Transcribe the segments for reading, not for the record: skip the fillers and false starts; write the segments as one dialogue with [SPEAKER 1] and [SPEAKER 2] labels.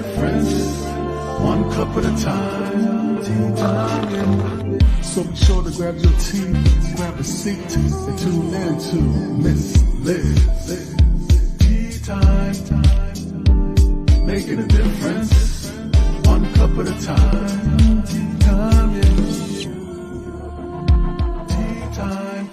[SPEAKER 1] difference, one cup at a time. Tea time. So be sure to grab your tea, grab a seat, and tune in to Miss Liz. Tea time, making a difference, one cup at a time. Tea time, yeah. Tea time.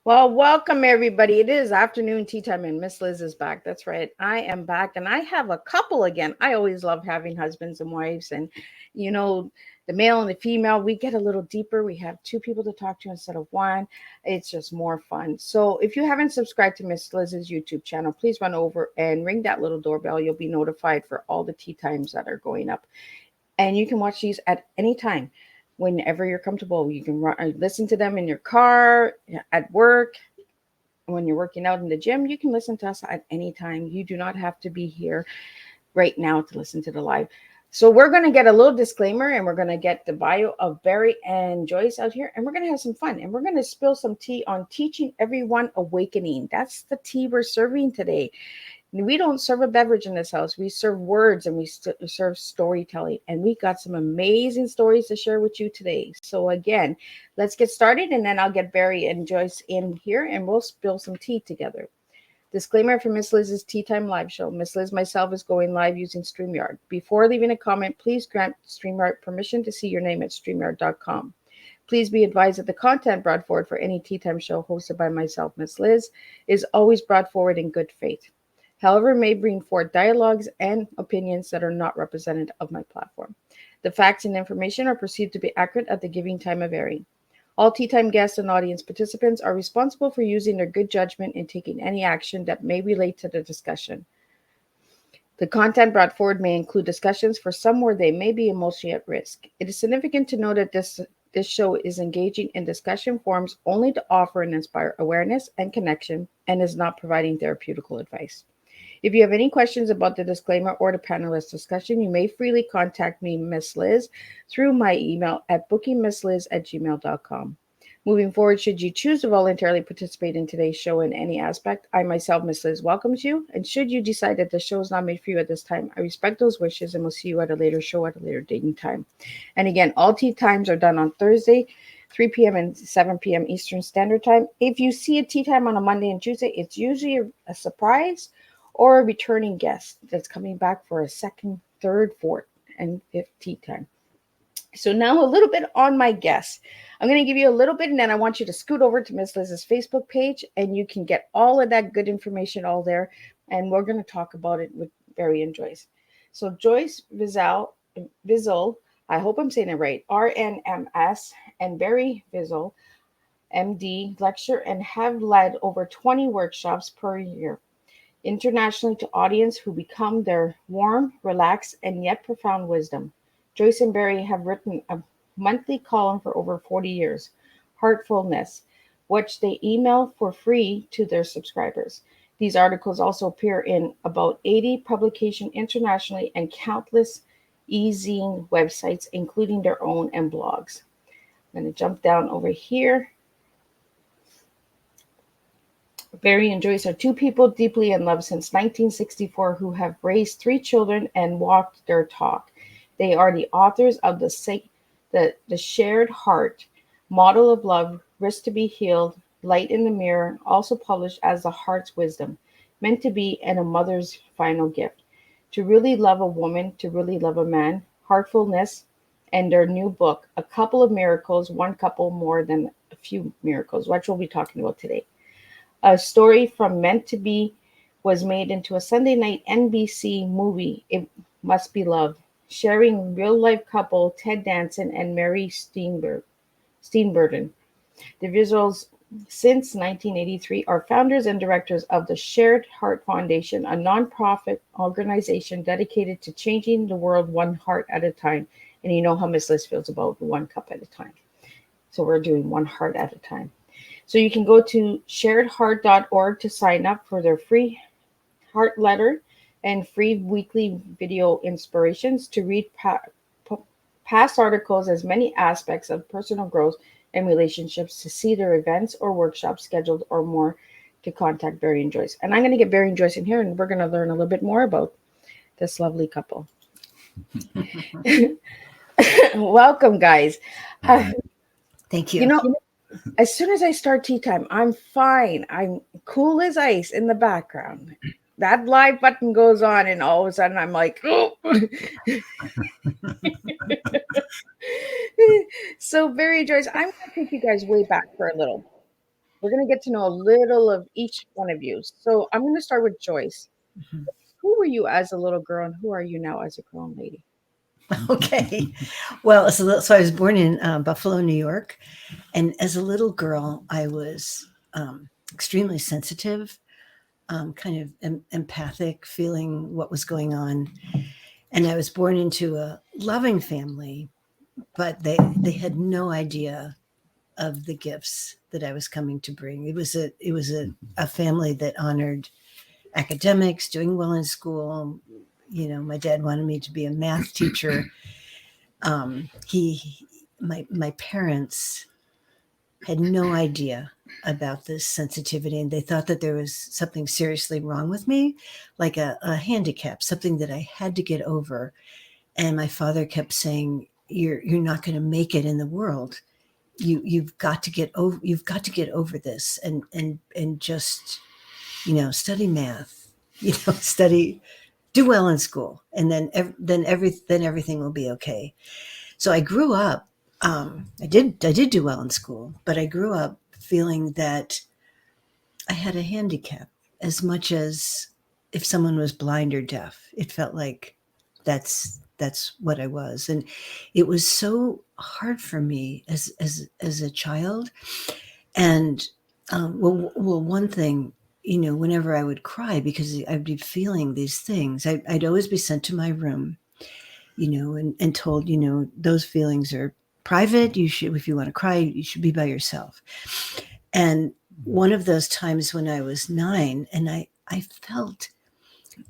[SPEAKER 2] Well, welcome everybody. It is afternoon tea time and Miss Liz is back. That's right. I am back and I have a couple again. I always love having husbands and wives and, the male and the female, we get a little deeper. We have two people to talk to instead of one. It's just more fun. So if you haven't subscribed to Miss Liz's YouTube channel, please run over and ring that little doorbell. You'll be notified for all the tea times that are going up. And you can watch these at any time. Whenever you're comfortable, you can listen to them in your car, at work, when you're working out in the gym. You can listen to us at any time. You do not have to be here right now to listen to the live. So we're going to get a little disclaimer and we're going to get the bio of Barry and Joyce out here and we're going to have some fun and we're going to spill some tea on teaching everyone awakening. That's the tea we're serving today. We don't serve a beverage in this house. We serve words and we serve storytelling. And we got some amazing stories to share with you today. So again, let's get started and then I'll get Barry and Joyce in here and we'll spill some tea together. Disclaimer for Miss Liz's Tea Time live show. Miss Liz myself is going live using StreamYard. Before leaving a comment, please grant StreamYard permission to see your name at StreamYard.com. Please be advised that the content brought forward for any Tea Time show hosted by myself, Miss Liz, is always brought forward in good faith. However, may bring forth dialogues and opinions that are not representative of my platform. The facts and information are perceived to be accurate at the giving time of airing. All Tea Time guests and audience participants are responsible for using their good judgment in taking any action that may relate to the discussion. The content brought forward may include discussions for some where they may be emotionally at risk. It is significant to note that this show is engaging in discussion forums only to offer and inspire awareness and connection and is not providing therapeutical advice. If you have any questions about the disclaimer or the panelist discussion, you may freely contact me, Miss Liz, through my email at bookingmissliz@gmail.com. Moving forward, should you choose to voluntarily participate in today's show in any aspect, I myself, Miss Liz, welcomes you. And should you decide that the show is not made for you at this time, I respect those wishes and will see you at a later show at a later date and time. And again, all tea times are done on Thursday, 3 p.m. and 7 p.m. Eastern Standard Time. If you see a tea time on a Monday and Tuesday, it's usually a surprise or a returning guest that's coming back for a second, third, fourth, and fifth tea time. So now a little bit on my guests. I'm going to give you a little bit, and then I want you to scoot over to Miss Liz's Facebook page, and you can get all of that good information all there, and we're going to talk about it with Barry and Joyce. So Joyce Vissell, I hope I'm saying it right, RNMS, and Barry Vissell, MD, lecture and have led over 20 workshops per year internationally to audience who become their warm, relaxed, and yet profound wisdom. Joyce and Barry have written a monthly column for over 40 years, Heartfulness, which they email for free to their subscribers. These articles also appear in about 80 publications internationally and countless e-zine websites, including their own and blogs. I'm going to jump down over here. Barry and Joyce are two people deeply in love since 1964 who have raised 3 children and walked their talk. They are the authors of the Shared Heart, Model of Love, Risk to be Healed, Light in the Mirror, also published as The Heart's Wisdom, Meant to Be, and A Mother's Final Gift. To Really Love a Woman, To Really Love a Man, Heartfulness, and their new book, A Couple of Miracles, One Couple More Than a Few Miracles, which we'll be talking about today. A story from Meant to Be was made into a Sunday night NBC movie, It Must Be Love, sharing real-life couple Ted Danson and Mary Steenburgen. The Vissells, since 1983, are founders and directors of the Shared Heart Foundation, a nonprofit organization dedicated to changing the world one heart at a time. And you know how Miss Liz feels about one cup at a time. So we're doing one heart at a time. So you can go to sharedheart.org to sign up for their free heart letter and free weekly video inspirations to read past articles as many aspects of personal growth and relationships to see their events or workshops scheduled or more, to contact Barry and Joyce. And I'm going to get Barry and Joyce in here, and we're going to learn a little bit more about this lovely couple. Welcome, guys.
[SPEAKER 3] Thank you.
[SPEAKER 2] You know, as soon as I start tea time, I'm fine. I'm cool as ice in the background. That live button goes on, and all of a sudden I'm like, oh. So, Barry and Joyce, I'm going to take you guys way back for a little. We're going to get to know a little of each one of you. So, I'm going to start with Joyce.
[SPEAKER 3] Mhm.
[SPEAKER 2] Who were you as a little girl, and who are you now as a grown lady?
[SPEAKER 3] Okay. Well, so I was born in Buffalo, New York. And as a little girl, I was extremely sensitive, kind of empathic, feeling what was going on. And I was born into a loving family, but they had no idea of the gifts that I was coming to bring. It was a family that honored academics, doing well in school. You know, my dad wanted me to be a math teacher. My parents had no idea about this sensitivity, and they thought that there was something seriously wrong with me, like a handicap, something that I had to get over. And my father kept saying, you're not going to make it in the world. You've got to get over this and just, study math, do well in school, and then everything will be okay. So I grew up. I did do well in school, but I grew up feeling that I had a handicap as much as if someone was blind or deaf. It felt like that's what I was, and it was so hard for me as a child. And one thing, whenever I would cry because I'd be feeling these things, I'd always be sent to my room, and told, those feelings are private. You should, if you want to cry, you should be by yourself. And one of those times when I was 9, and I felt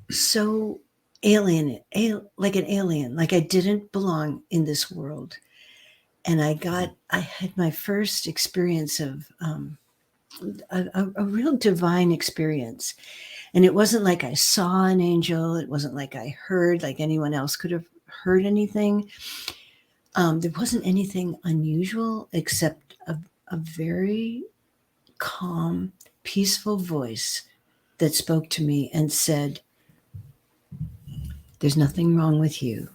[SPEAKER 3] so like an alien, like I didn't belong in this world. And I had my first experience of a real divine experience. And it wasn't like I saw an angel. It wasn't like I heard, like anyone else could have heard anything. There wasn't anything unusual except a very calm, peaceful voice that spoke to me and said, there's nothing wrong with you.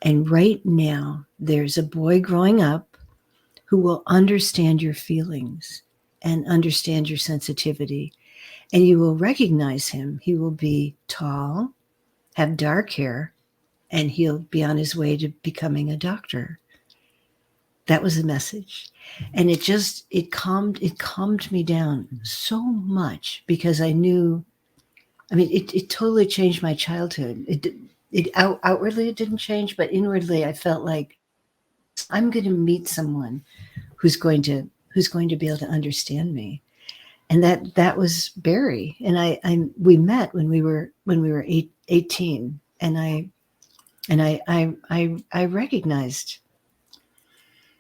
[SPEAKER 3] And right now, there's a boy growing up who will understand your feelings and understand your sensitivity. And you will recognize him. He will be tall, have dark hair, and he'll be on his way to becoming a doctor. That was the message. And it calmed me down so much, because I knew, it totally changed my childhood. Outwardly it didn't change, but inwardly I felt like I'm going to meet someone who's going to be able to understand me. And that was Barry. And we met when we were 18, and I recognized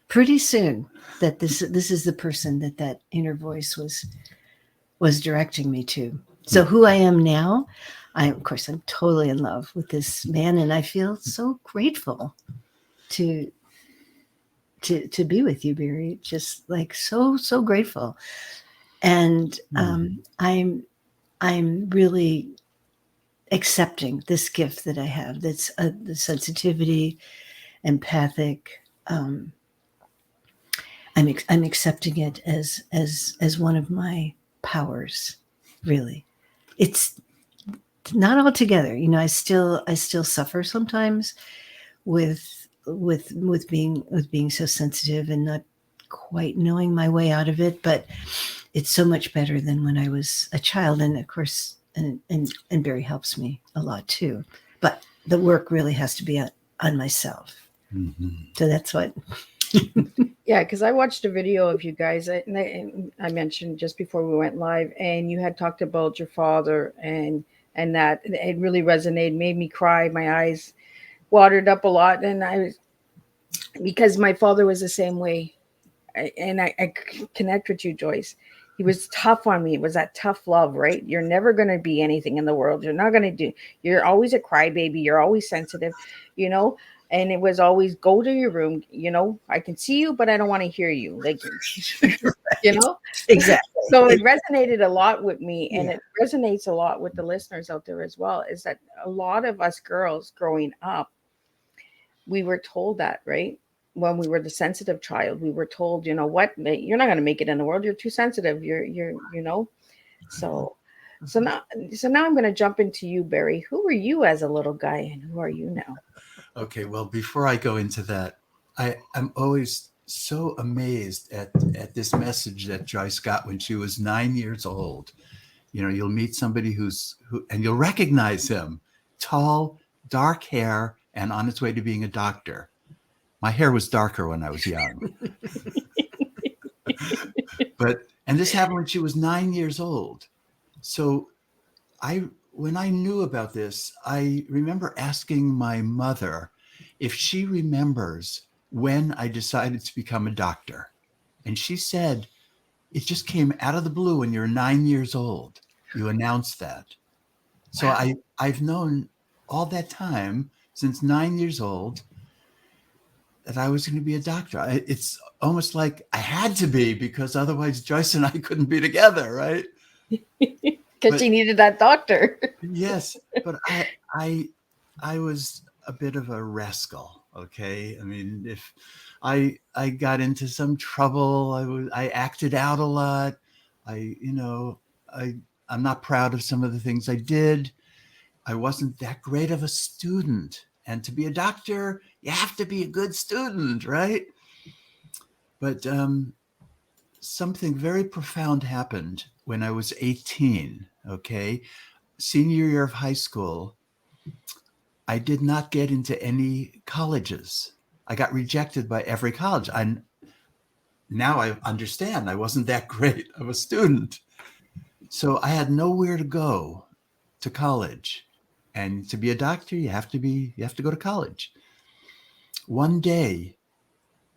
[SPEAKER 3] pretty soon that this is the person that inner voice was directing me to. So who I am now, I'm totally in love with this man, and I feel so grateful to be with you, Barry. Just like so grateful. And I'm really accepting this gift that I have. That's the sensitivity, empathic. I'm accepting it as one of my powers. Really, it's not all together. I still suffer sometimes with being so sensitive and not quite knowing my way out of it. But it's so much better than when I was a child. And of course, and Barry helps me a lot too. But the work really has to be on myself. Mm-hmm. So that's what.
[SPEAKER 2] Yeah, because I watched a video of you guys, and I mentioned just before we went live, and you had talked about your father, and that it really resonated, made me cry. My eyes watered up a lot, and because my father was the same way. I connect with you, Joyce. He was tough on me. It was that tough love, right? You're never going to be anything in the world. You're not going to do, you're always a crybaby. You're always sensitive, you know? And it was always go to your room. You know, I can see you, but I don't want to hear you. Like, you know?
[SPEAKER 3] Exactly.
[SPEAKER 2] So it resonated a lot with me, and
[SPEAKER 3] Yeah.
[SPEAKER 2] it resonates a lot with the listeners out there as well, is that a lot of us girls growing up, we were told that, right? When we were the sensitive child, we were told, you know what, you're not going to make it in the world. You're too sensitive. You know, so, so now, I'm going to jump into you, Barry. Who were you as a little guy, and who are you now?
[SPEAKER 4] Okay, well, before I go into that, I'm always so amazed at this message that Joyce got when she was 9 years old. You know, you'll meet somebody and you'll recognize him, tall, dark hair, and on its way to being a doctor. My hair was darker when I was young. And this happened when she was 9 years old. So when I knew about this, I remember asking my mother if she remembers when I decided to become a doctor. And she said, it just came out of the blue when you're 9 years old. You announced that. So
[SPEAKER 2] Wow.
[SPEAKER 4] I've known all that time, since 9 years old, that I was going to be a doctor. It's almost like I had to be, because otherwise Joyce and I couldn't be together, right?
[SPEAKER 2] Because she needed that doctor.
[SPEAKER 4] Yes, but I was a bit of a rascal. Okay, I mean, if I got into some trouble, I acted out a lot. I'm not proud of some of the things I did. I wasn't that great of a student, and to be a doctor, you have to be a good student, right? But something very profound happened when I was 18. Okay, senior year of high school, I did not get into any colleges. I got rejected by every college. Now I understand I wasn't that great of a student. So I had nowhere to go to college. And to be a doctor, you have to go to college. One day,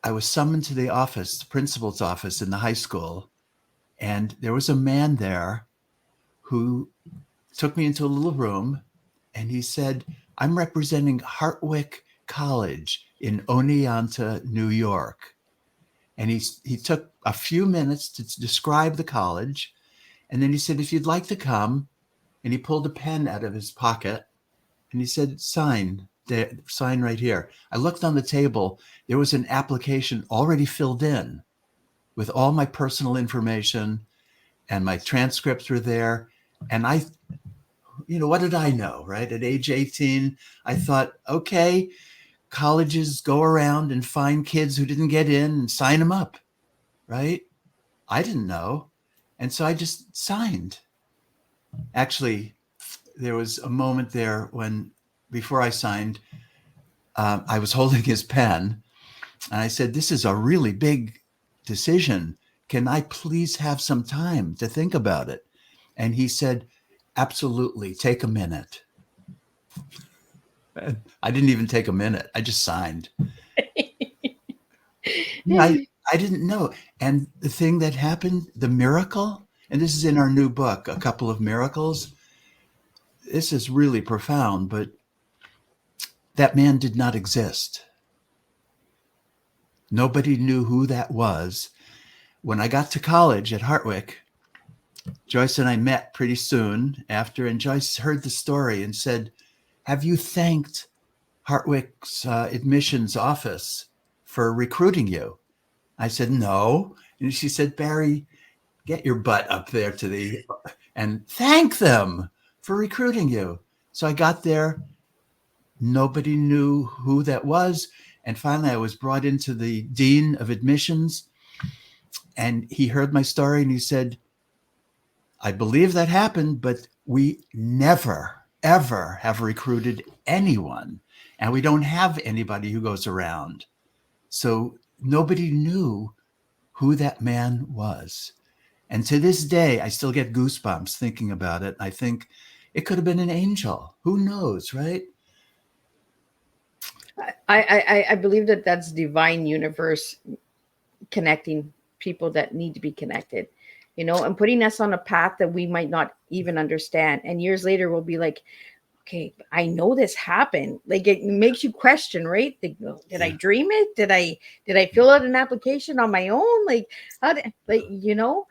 [SPEAKER 4] I was summoned to the principal's office in the high school, and there was a man there who took me into a little room, and he said, I'm representing Hartwick College in Oneonta, New York. And he took a few minutes to describe the college. And then he said, if you'd like to come, and he pulled a pen out of his pocket, and he said, sign right here. I looked on the table. There was an application already filled in with all my personal information, and my transcripts were there. And what did I know, right? At age 18, I thought, okay, colleges go around and find kids who didn't get in and sign them up, right? I didn't know. And so I just signed. Actually, there was a moment there when, before I signed, I was holding his pen, and I said, this is a really big decision. Can I please have some time to think about it? And he said, absolutely, take a minute. I didn't even take a minute. I just signed. I didn't know. And the thing that happened, the miracle, and this is in our new book, A Couple of Miracles. This is really profound, but that man did not exist. Nobody knew who that was. When I got to college at Hartwick, Joyce and I met pretty soon after, and Joyce heard the story and said, have you thanked Hartwick's admissions office for recruiting you? I said, no. And she said, Barry, get your butt up there and thank them for recruiting you. So I got there. Nobody knew who that was. And finally, I was brought into the dean of admissions, and he heard my story and he said, I believe that happened, but we never, ever have recruited anyone. And we don't have anybody who goes around. So nobody knew who that man was. And to this day, I still get goosebumps thinking about it. I think it could have been an angel. Who knows, right?
[SPEAKER 2] I believe that that's divine universe connecting people that need to be connected, you know, and putting us on a path that we might not even understand. And years later, we'll be like, okay, I know this happened. Like, it makes you question, right? Like, did I dream it? Did I fill out an application on my own? Like, how did, like, you know,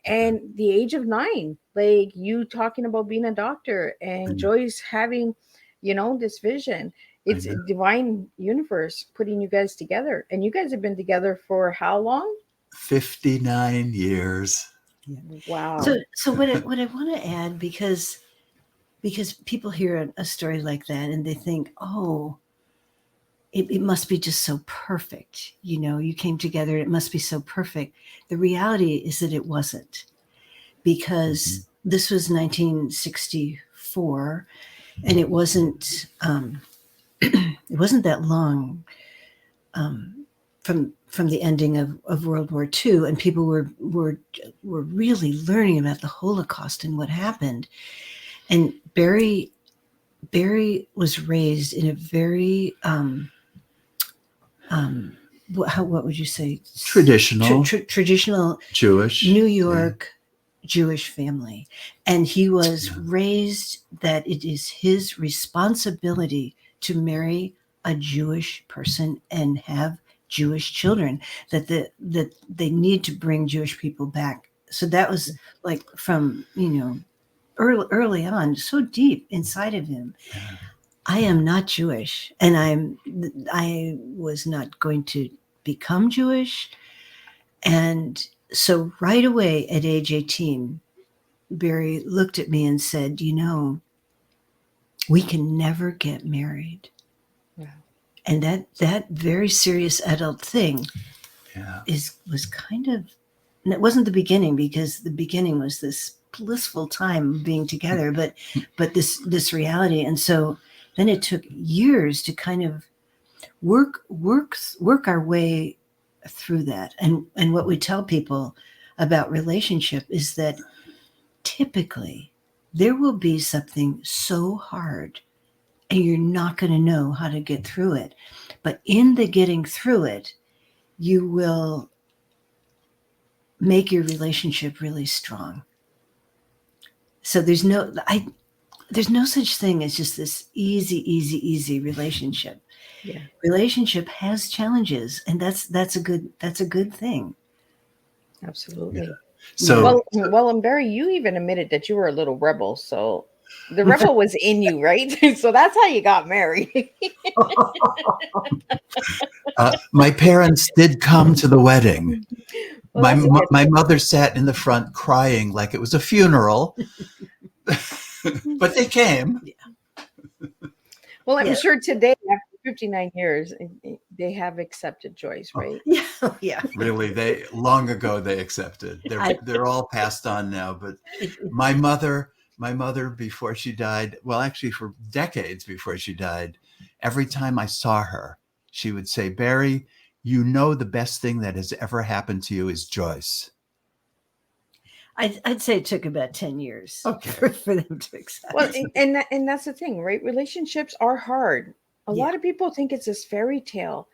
[SPEAKER 2] and the age of 9, like you talking about being a doctor and Joyce having, you know, this vision. It's a divine universe putting you guys together. And you guys have been together for how long?
[SPEAKER 4] 59 years.
[SPEAKER 3] Yeah.
[SPEAKER 2] Wow.
[SPEAKER 3] So what I want to add, because people hear a story like that and they think, oh, it must be just so perfect. You know, you came together, it must be so perfect. The reality is that it wasn't, because this was 1964 and it wasn't that long from the ending of World War II, and people were really learning about the Holocaust and what happened. And Barry was raised in a very what would you say,
[SPEAKER 4] Traditional
[SPEAKER 3] traditional
[SPEAKER 4] Jewish
[SPEAKER 3] New York Jewish family, and he was raised that it is his responsibility to marry a Jewish person and have Jewish children, that they need to bring Jewish people back. So that was like from, you know, early on, so deep inside of him. I am not Jewish, and I was not going to become Jewish. And so right away at age 18, Barry looked at me and said, you know, we can never get married.
[SPEAKER 2] Yeah.
[SPEAKER 3] And that very serious adult thing was kind of, and it wasn't the beginning, because the beginning was this blissful time of being together, but this reality. And so then it took years to kind of work our way through that. And what we tell people about relationship is that typically there will be something so hard and you're not going to know how to get through it. But in the getting through it, you will make your relationship really strong. So there's no such thing as just this easy relationship.
[SPEAKER 2] Yeah.
[SPEAKER 3] Relationship has challenges, and that's a good thing.
[SPEAKER 2] Absolutely.
[SPEAKER 4] Yeah. So
[SPEAKER 2] well, and Barry, you even admitted that you were a little rebel. So the rebel was in you, right? So that's how you got married.
[SPEAKER 4] my parents did come to the wedding.
[SPEAKER 2] Well,
[SPEAKER 4] My mother sat in the front crying like it was a funeral, but they came.
[SPEAKER 2] well, I'm sure today, after 59 years, they have accepted Joyce, right?
[SPEAKER 3] Yeah.
[SPEAKER 4] Really, they long ago they accepted. They're all passed on now. But my mother, before she died, well, actually for decades before she died, every time I saw her, she would say, Barry, you know, the best thing that has ever happened to you is Joyce.
[SPEAKER 3] I'd say it took about 10 years
[SPEAKER 4] for
[SPEAKER 3] them to accept.
[SPEAKER 2] Well, and that's the thing, right? Relationships are hard. A lot of people think it's this fairy tale.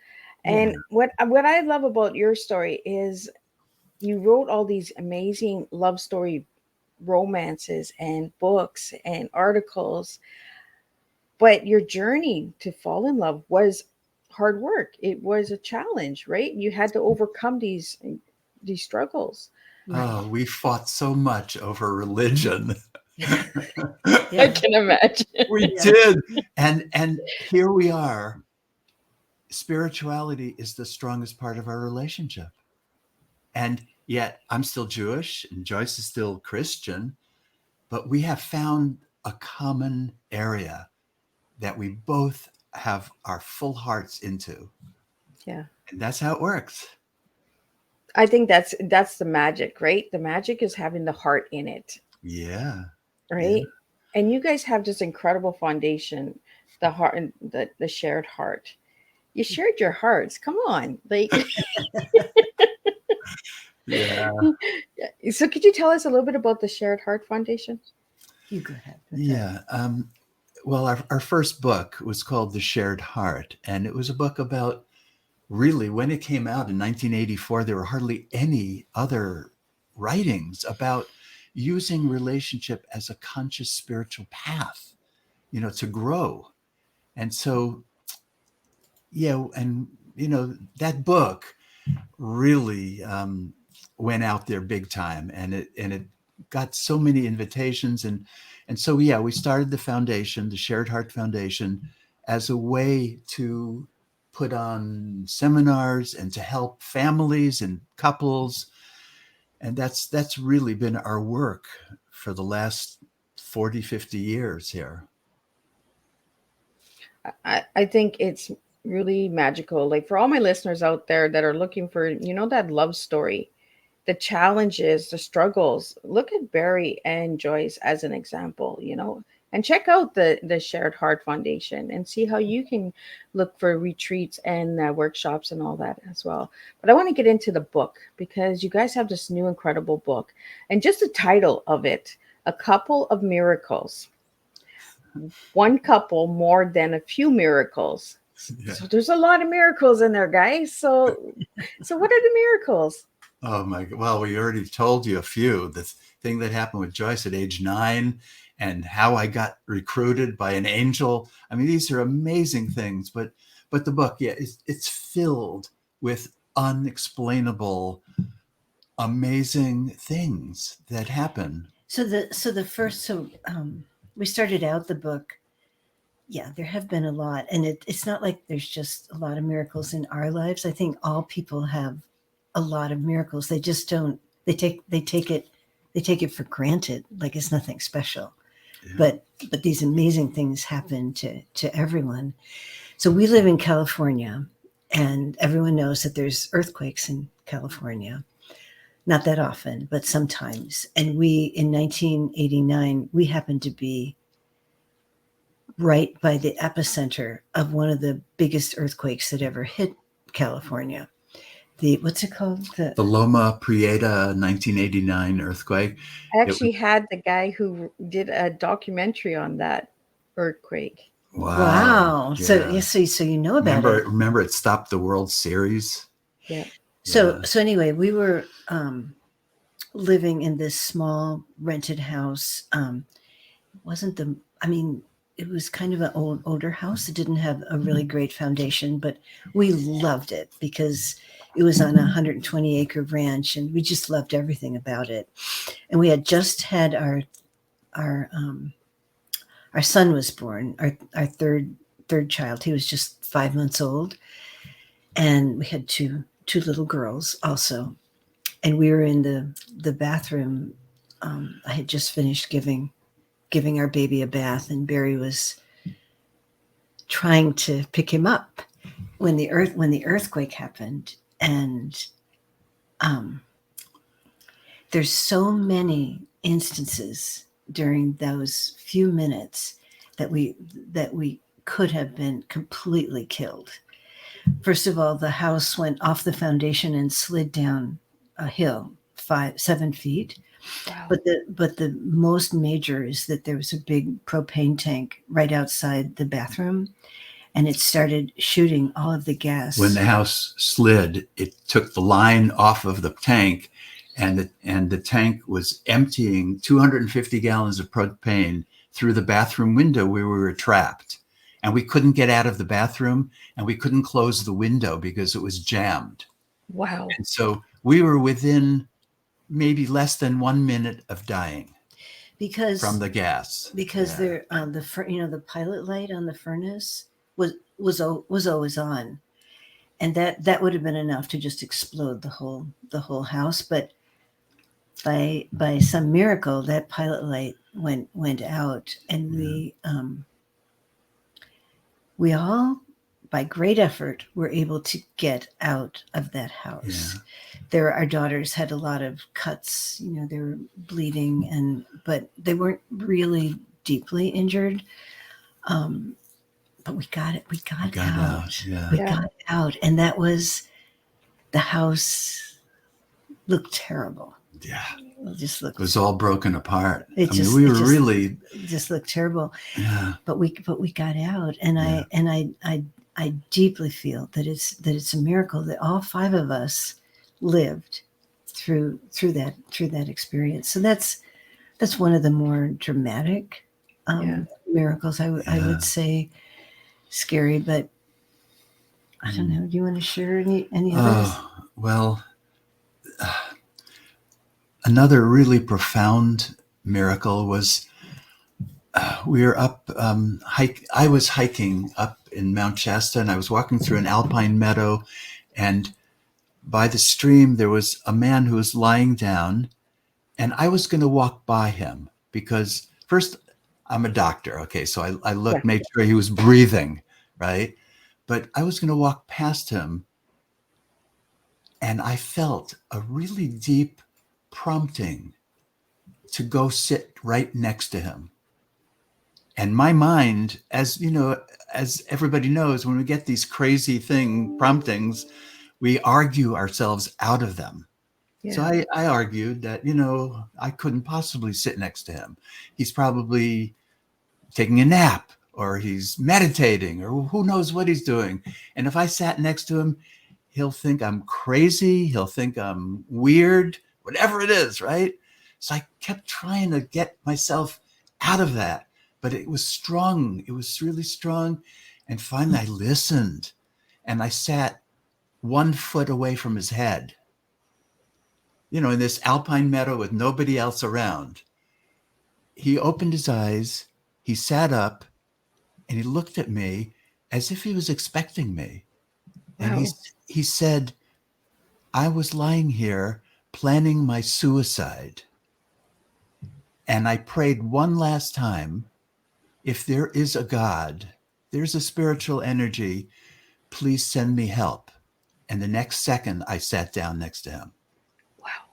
[SPEAKER 2] And what I love about your story is you wrote all these amazing love story romances and books and articles, but your journey to fall in love was hard work. It was a challenge, right? You had to overcome these struggles.
[SPEAKER 4] Oh, we fought so much over religion.
[SPEAKER 2] I can imagine.
[SPEAKER 4] We did. And here we are. Spirituality is the strongest part of our relationship. And yet I'm still Jewish and Joyce is still Christian, but we have found a common area that we both have our full hearts into.
[SPEAKER 2] Yeah.
[SPEAKER 4] And that's how it works.
[SPEAKER 2] I think that's the magic, right? The magic is having the heart in it.
[SPEAKER 4] Yeah.
[SPEAKER 2] Right. Yeah. And you guys have this incredible foundation, the heart and the shared heart. You shared your hearts. Come on. Like
[SPEAKER 4] Yeah.
[SPEAKER 2] So could you tell us a little bit about the Shared Heart Foundation?
[SPEAKER 3] You go ahead.
[SPEAKER 4] Yeah. Well, our first book was called The Shared Heart, and it was a book about really, when it came out in 1984, there were hardly any other writings about using relationship as a conscious spiritual path, to grow. And so, yeah, and that book really went out there big time, and it got so many invitations, and so yeah, we started the foundation, the Shared Heart Foundation, as a way to put on seminars and to help families and couples, and that's really been our work for the last 40-50 years here.
[SPEAKER 2] I think it's really magical. Like for all my listeners out there that are looking for, that love story, the challenges, the struggles. Look at Barry and Joyce as an example, and check out the Shared Heart Foundation and see how you can look for retreats and workshops and all that as well. But I want to get into the book because you guys have this new incredible book, and just the title of it, A Couple of Miracles. One couple more than a few miracles. Yeah. So there's a lot of miracles in there, guys. So what are the miracles?
[SPEAKER 4] Oh my God. Well, we already told you a few. The thing that happened with Joyce at age 9 and how I got recruited by an angel. I mean, these are amazing things, but the book, yeah, it's filled with unexplainable, amazing things that happen.
[SPEAKER 3] We started out the book. Yeah, there have been a lot. And it's not like there's just a lot of miracles in our lives. I think all people have a lot of miracles. They just don't, they take it for granted, like it's nothing special. Yeah. But these amazing things happen to everyone. So we live in California, and everyone knows that there's earthquakes in California. Not that often, but sometimes. And in 1989, we happened to be right by the epicenter of one of the biggest earthquakes that ever hit California. What's it called?
[SPEAKER 4] The Loma Prieta 1989 earthquake.
[SPEAKER 2] I actually had the guy who did a documentary on that earthquake.
[SPEAKER 3] Wow.
[SPEAKER 4] Yeah.
[SPEAKER 3] So you know about it.
[SPEAKER 4] Remember it stopped the World Series?
[SPEAKER 2] Yeah.
[SPEAKER 3] So anyway, we were living in this small rented house. It was kind of an older house. It didn't have a really great foundation, but we loved it because it was on a 120-acre ranch, and we just loved everything about it. And we had just had our son was born, our third child. He was just 5 months old, and we had two little girls also. And we were in the bathroom. I had just finished giving our baby a bath, and Barry was trying to pick him up when the earthquake happened. And there's so many instances during those few minutes that we could have been completely killed. First of all, the house went off the foundation and slid down a hill 7 feet. Wow. But the most major is that there was a big propane tank right outside the bathroom, and it started shooting all of the gas.
[SPEAKER 4] When the house slid, it took the line off of the tank, and the tank was emptying 250 gallons of propane through the bathroom window where we were trapped. And we couldn't get out of the bathroom, and we couldn't close the window because it was jammed.
[SPEAKER 2] Wow.
[SPEAKER 4] And so we were within maybe less than 1 minute of dying from the gas.
[SPEAKER 3] Because the pilot light on the furnace was always on, and that would have been enough to just explode the whole house. But by some miracle, that pilot light went out, and we all, by great effort, were able to get out of that house. Yeah. Our daughters had a lot of cuts, they were bleeding, but they weren't really deeply injured. But we got it. We got out.
[SPEAKER 4] Yeah.
[SPEAKER 3] We got out, and the house looked terrible.
[SPEAKER 4] Yeah.
[SPEAKER 3] It
[SPEAKER 4] was all broken apart.
[SPEAKER 3] We just looked terrible.
[SPEAKER 4] Yeah.
[SPEAKER 3] But we got out, and I I deeply feel that it's a miracle that all 5 of us lived through that experience. So that's one of the more dramatic miracles. I would say scary, but I don't know. Do you want to share any others?
[SPEAKER 4] Well, another really profound miracle was we were up I was hiking up in Mount Shasta, and I was walking through an alpine meadow, and by the stream there was a man who was lying down, and I was going to walk by him because first, I'm a doctor, okay, so I looked, made sure he was breathing, right? But I was going to walk past him, and I felt a really deep prompting to go sit right next to him. And my mind, as you know, as everybody knows, when we get these crazy promptings, we argue ourselves out of them. Yeah. So I argued that, I couldn't possibly sit next to him. He's probably taking a nap, or he's meditating, or who knows what he's doing. And if I sat next to him, he'll think I'm crazy. He'll think I'm weird, whatever it is, right? So I kept trying to get myself out of that, but it was strong. It was really strong. And finally I listened, and I sat 1 foot away from his head, in this alpine meadow with nobody else around. He opened his eyes, he sat up, and he looked at me as if he was expecting me. Wow. And he said, "I was lying here planning my suicide. And I prayed one last time, if there is a God, there's a spiritual energy, please send me help." And the next second I sat down next to him. Wow.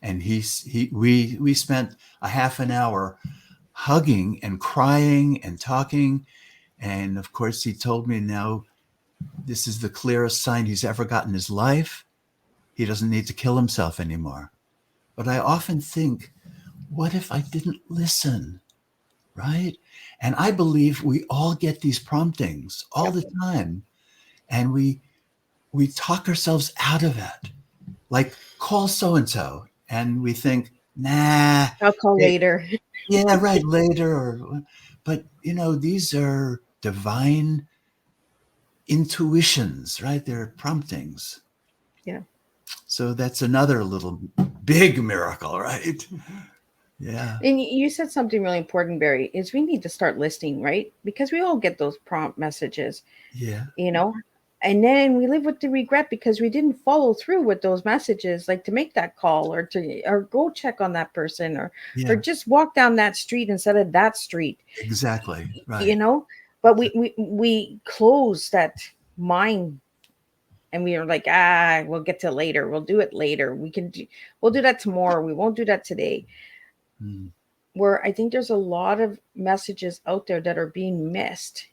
[SPEAKER 4] And we spent a half an hour hugging and crying and talking. And of course he told me now this is the clearest sign he's ever got in his life. He doesn't need to kill himself anymore. But I often think, what if I didn't listen, right? And I believe we all get these promptings all the time. And we talk ourselves out of it. Like, call so-and-so. And we think, nah.
[SPEAKER 2] I'll call later.
[SPEAKER 4] Yeah, right, later. But, these are divine intuitions, right? They're promptings.
[SPEAKER 2] Yeah.
[SPEAKER 4] So that's another little big miracle, right? Yeah.
[SPEAKER 2] And you said something really important, Barry, is we need to start listening, right? Because we all get those prompt messages.
[SPEAKER 4] Yeah.
[SPEAKER 2] And then we live with the regret because we didn't follow through with those messages, like to make that call or go check on that person or just walk down that street instead of that street.
[SPEAKER 4] Exactly. Right.
[SPEAKER 2] But we close that mind, and we are like, we'll get to it later. We'll do it later. We'll do that tomorrow. We won't do that today. Where I think there's a lot of messages out there that are being missed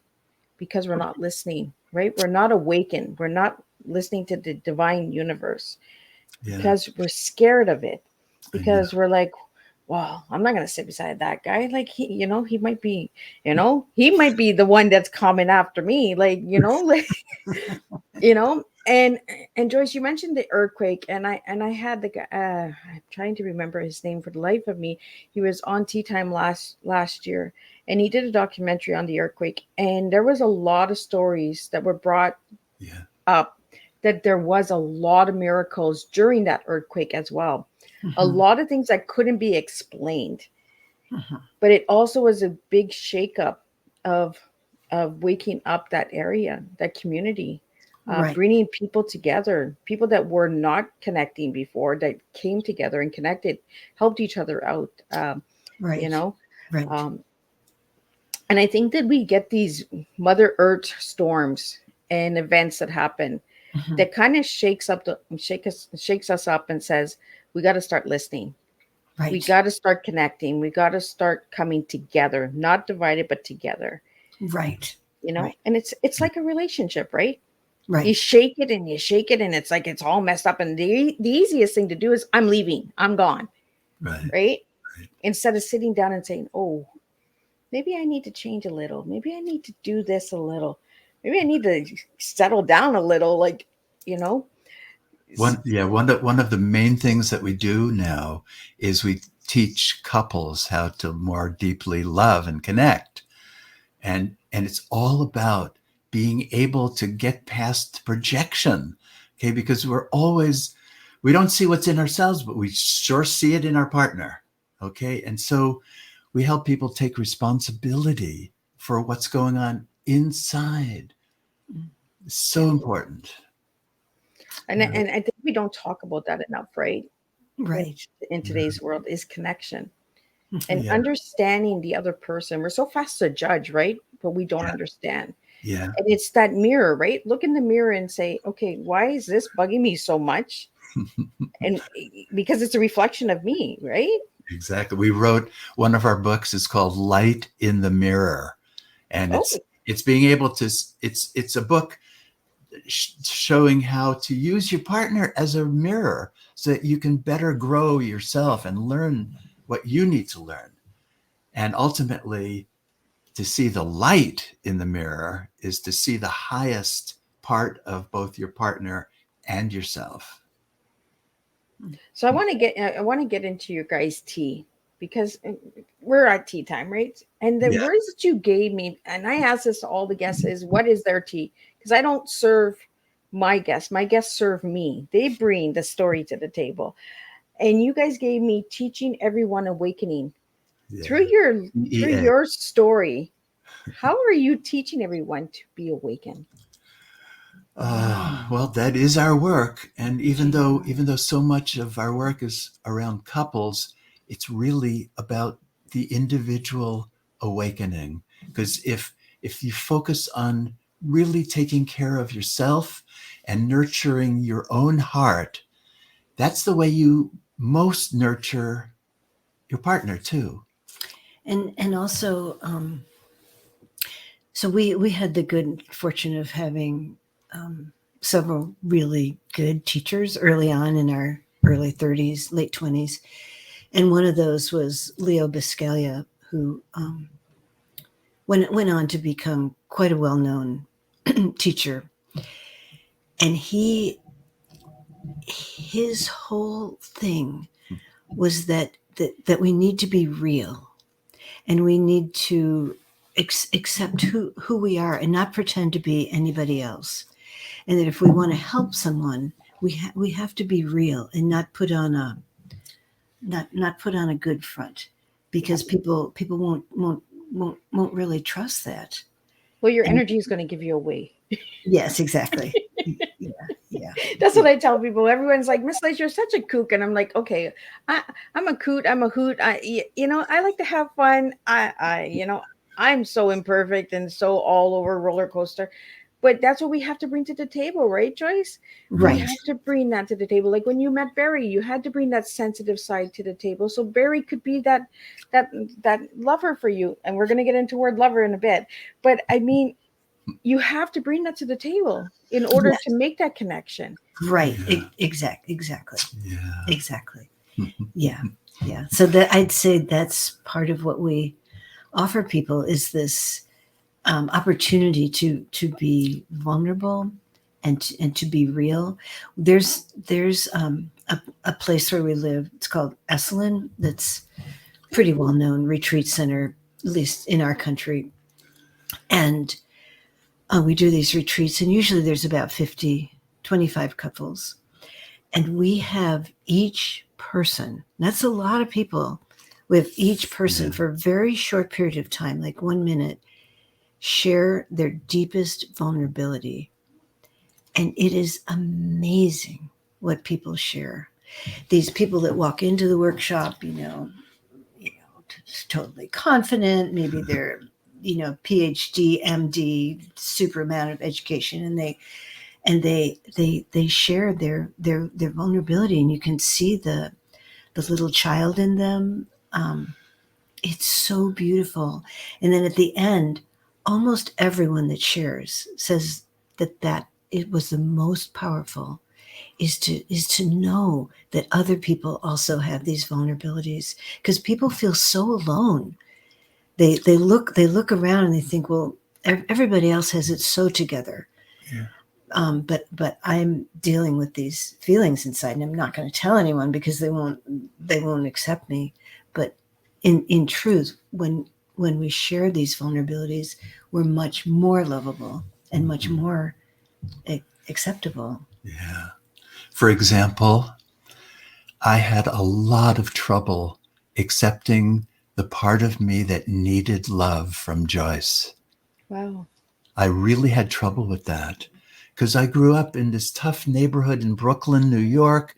[SPEAKER 2] because we're not listening, right? We're not awakened. We're not listening to the divine universe because we're scared of it, because we're like, well, I'm not going to sit beside that guy. Like, he might be, he might be the one that's coming after me. Like, and Joyce, you mentioned the earthquake, and I had the guy, I'm trying to remember his name for the life of me. He was on Teatime last year, and he did a documentary on the earthquake, and there was a lot of stories that were brought up that there was a lot of miracles during that earthquake as well. Mm-hmm. A lot of things that couldn't be explained, but it also was a big shakeup of waking up that area, that community. Bringing people together, people that were not connecting before, that came together and connected, helped each other out. Right. And I think that we get these Mother Earth storms and events that happen that kind of shakes us up and says, we got to start listening. Right. We got to start connecting. We got to start coming together, not divided, but together.
[SPEAKER 3] Right.
[SPEAKER 2] And it's like a relationship, right?
[SPEAKER 3] Right.
[SPEAKER 2] You shake it and it's like it's all messed up. And the easiest thing to do is I'm leaving. I'm gone. Right. Instead of sitting down and saying, oh, maybe I need to change a little. Maybe I need to do this a little. maybe I need to settle down a little, like, you know.
[SPEAKER 4] One of the main things that we do now is we teach couples how to more deeply love and connect. And it's all about being able to get past projection. Okay, because we don't see what's in ourselves, but we sure see it in our partner. Okay. And so we help people take responsibility for what's going on inside. It's so important.
[SPEAKER 2] And I think we don't talk about that enough, right?
[SPEAKER 3] Right.
[SPEAKER 2] In today's world is connection and
[SPEAKER 4] Yeah.
[SPEAKER 2] understanding the other person. We're so fast to judge, right? But we don't understand.
[SPEAKER 4] Yeah.
[SPEAKER 2] And it's that mirror, right? Look in the mirror and say, okay, why is this bugging me so much? And because it's a reflection of me, right?
[SPEAKER 4] Exactly. We wrote one of our books is called Light in the Mirror. And
[SPEAKER 2] Oh,
[SPEAKER 4] it's being able to, it's a book showing how to use your partner as a mirror so that you can better grow yourself and learn what you need to learn. And ultimately, to see the light in the mirror is to see the highest part of both your partner and yourself.
[SPEAKER 2] so I want to get into your guys' tea, because we're at tea time, right? And the
[SPEAKER 4] Yeah.
[SPEAKER 2] words that you gave me, and I ask this to all the guests, is what is their tea? Because I don't serve my guests. My guests serve me. They bring the story to the table. And you guys gave me teaching everyone awakening.
[SPEAKER 4] Yeah.
[SPEAKER 2] Through
[SPEAKER 4] Yeah.
[SPEAKER 2] your story, how are you teaching everyone to be awakened?
[SPEAKER 4] Well, that is our work, and even though so much of our work is around couples, it's really about the individual awakening. Because if you focus on really taking care of yourself and nurturing your own heart, that's the way you most nurture your partner too.
[SPEAKER 3] And also, so we had the good fortune of having several really good teachers early on in our early 30s, late 20s. And one of those was Leo Biscaglia, who went on to become quite a well-known teacher. And his whole thing was that we need to be real, and we need to accept who we are and not pretend to be anybody else. And that if we want to help someone, we have to be real and not put on a good front, because people won't really trust that.
[SPEAKER 2] Well, your
[SPEAKER 3] And
[SPEAKER 2] energy is going to give you away.
[SPEAKER 3] yes, exactly. Yeah.
[SPEAKER 2] That's what I tell people. Everyone's like, Miss Liz, you're such a kook. And I'm like, okay, I'm a coot. I'm a hoot. I like to have fun. I'm so imperfect and so all over roller coaster. But that's what we have to bring to the table, right, Joyce? We
[SPEAKER 3] Right.
[SPEAKER 2] have to bring that to the table. Like when you met Barry, you had to bring that sensitive side to the table. So Barry could be that lover for you. And we're gonna get into word lover in a bit. But I mean, you have to bring that to the table in order
[SPEAKER 3] Yes.
[SPEAKER 2] to make that connection.
[SPEAKER 3] Right.
[SPEAKER 4] Yeah.
[SPEAKER 3] Exactly.
[SPEAKER 4] Yeah.
[SPEAKER 3] Exactly. Yeah. So that, I'd say that's part of what we offer people, is this opportunity to be vulnerable and to be real. There's a place where we live. It's called Esalen. That's pretty well known retreat center, at least in our country. And we do these retreats, and usually there's about 25 couples. And we have each person, that's a lot of people, with each person for a very short period of time, like 1 minute, share their deepest vulnerability. And it is amazing what people share. These people that walk into the workshop, totally confident, maybe they're, PhD, MD, super amount of education, and they share their vulnerability, and you can see the little child in them. It's so beautiful. And then at the end, almost everyone that shares says that it was the most powerful, is to know that other people also have these vulnerabilities, because people feel so alone. They look around and they think, well, Everybody else has it so together.
[SPEAKER 4] Yeah.
[SPEAKER 3] But I'm dealing with these feelings inside, and I'm not going to tell anyone because they won't accept me. But in truth, when we share these vulnerabilities, we're much more lovable and much more acceptable.
[SPEAKER 4] Yeah. For example, I had a lot of trouble accepting the part of me that needed love from Joyce.
[SPEAKER 2] Wow.
[SPEAKER 4] I really had trouble with that because I grew up in this tough neighborhood in Brooklyn, New York.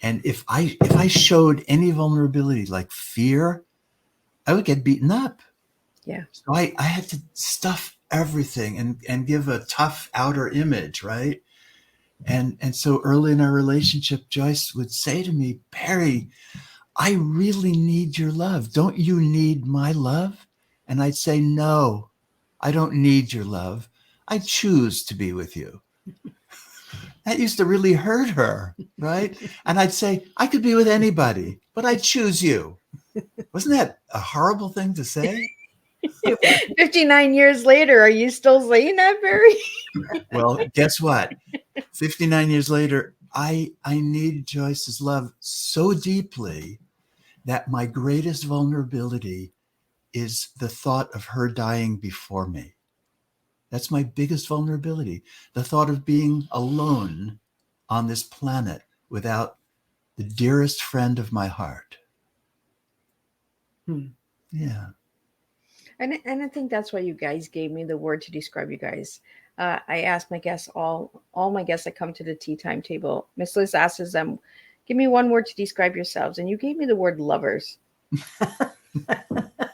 [SPEAKER 4] And if I showed any vulnerability like fear, I would get beaten up.
[SPEAKER 2] Yeah.
[SPEAKER 4] So I had to stuff everything and give a tough outer image, right? And so early in our relationship, Joyce would say to me, Barry, I really need your love. Don't you need my love? And I'd say, no, I don't need your love. I choose to be with you. That used to really hurt her, right? And I'd say, I could be with anybody, but I choose you. Wasn't that a horrible thing to say?
[SPEAKER 2] 59 years later, are you still saying that, Barry?
[SPEAKER 4] Well, guess what? 59 years later, I need Joyce's love so deeply that my greatest vulnerability is the thought of her dying before me. That's my biggest vulnerability. The thought of being alone on this planet without the dearest friend of my heart. Yeah.
[SPEAKER 2] And I think that's why you guys gave me the word to describe you guys. I asked my guests, all my guests that come to the tea time table, Miss Liz asks them, give me one word to describe yourselves. And you gave me the word lovers.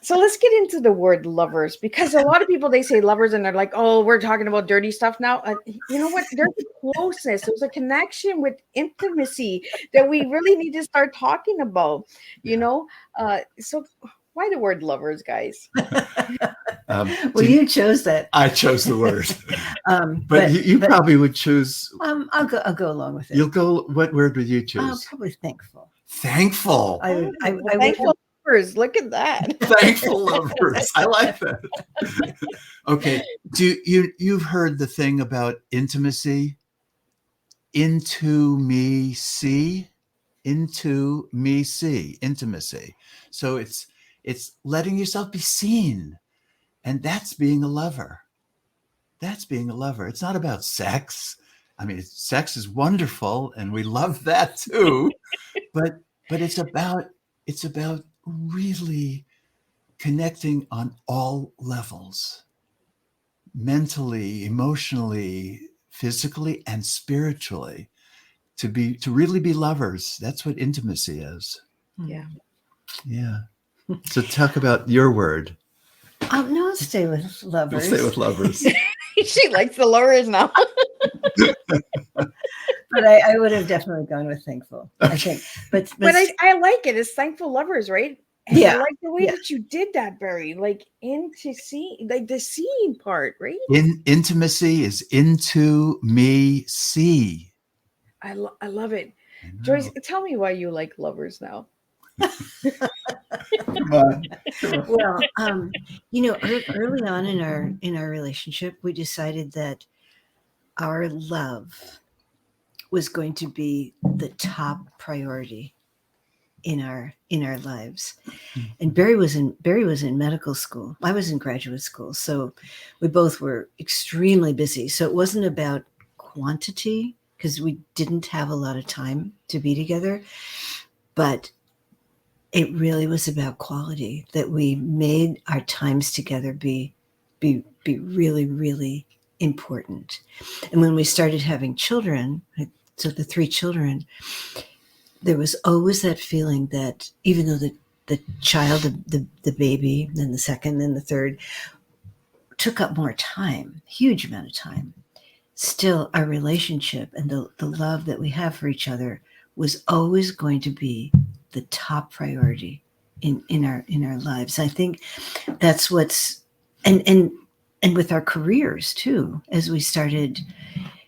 [SPEAKER 2] So let's get into the word lovers, because a lot of people, they say lovers and they're like, oh, we're talking about dirty stuff now. You know what? There's a closeness. There's a connection with intimacy that we really need to start talking about, you know? So why the word lovers, guys?
[SPEAKER 3] Well, you chose that.
[SPEAKER 4] I chose the word. But you probably would choose.
[SPEAKER 3] I'll go along with it.
[SPEAKER 4] You'll go. What word would you choose?
[SPEAKER 3] Probably thankful.
[SPEAKER 4] Thankful.
[SPEAKER 3] I
[SPEAKER 2] Thankful lovers. Look at that.
[SPEAKER 4] Thankful lovers. I like that. Okay. You've heard the thing about intimacy? Into me see. Intimacy. So it's letting yourself be seen. And that's being a lover. That's being a lover. It's not about sex. I mean, sex is wonderful and we love that too. but it's about really connecting on all levels. Mentally, emotionally, physically, and spiritually. To really be lovers. That's what intimacy is.
[SPEAKER 2] Yeah.
[SPEAKER 4] Yeah. So talk about your word.
[SPEAKER 3] No, I'll stay with lovers.
[SPEAKER 4] You'll stay with lovers.
[SPEAKER 2] She likes the lovers now.
[SPEAKER 3] But I would have definitely gone with thankful, I think. But
[SPEAKER 2] I like it. It's thankful lovers, right? And
[SPEAKER 3] Yeah.
[SPEAKER 2] I like the way that you did that, Barry. Like like the seeing part, right?
[SPEAKER 4] Intimacy is into me see.
[SPEAKER 2] I love it. Joyce, tell me why you like lovers now.
[SPEAKER 3] Well, early on in our relationship, we decided that our love was going to be the top priority in our lives. And Barry was in medical school. I was in graduate school, so we both were extremely busy. So it wasn't about quantity, because we didn't have a lot of time to be together, but it really was about quality, that we made our times together be really, really important. And when we started having children, so the 3 children, there was always that feeling that even though the child, the baby, then the second, then the third, took up more time, huge amount of time, still our relationship and the love that we have for each other was always going to be the top priority in our lives. I think that's what's and with our careers too. As we started,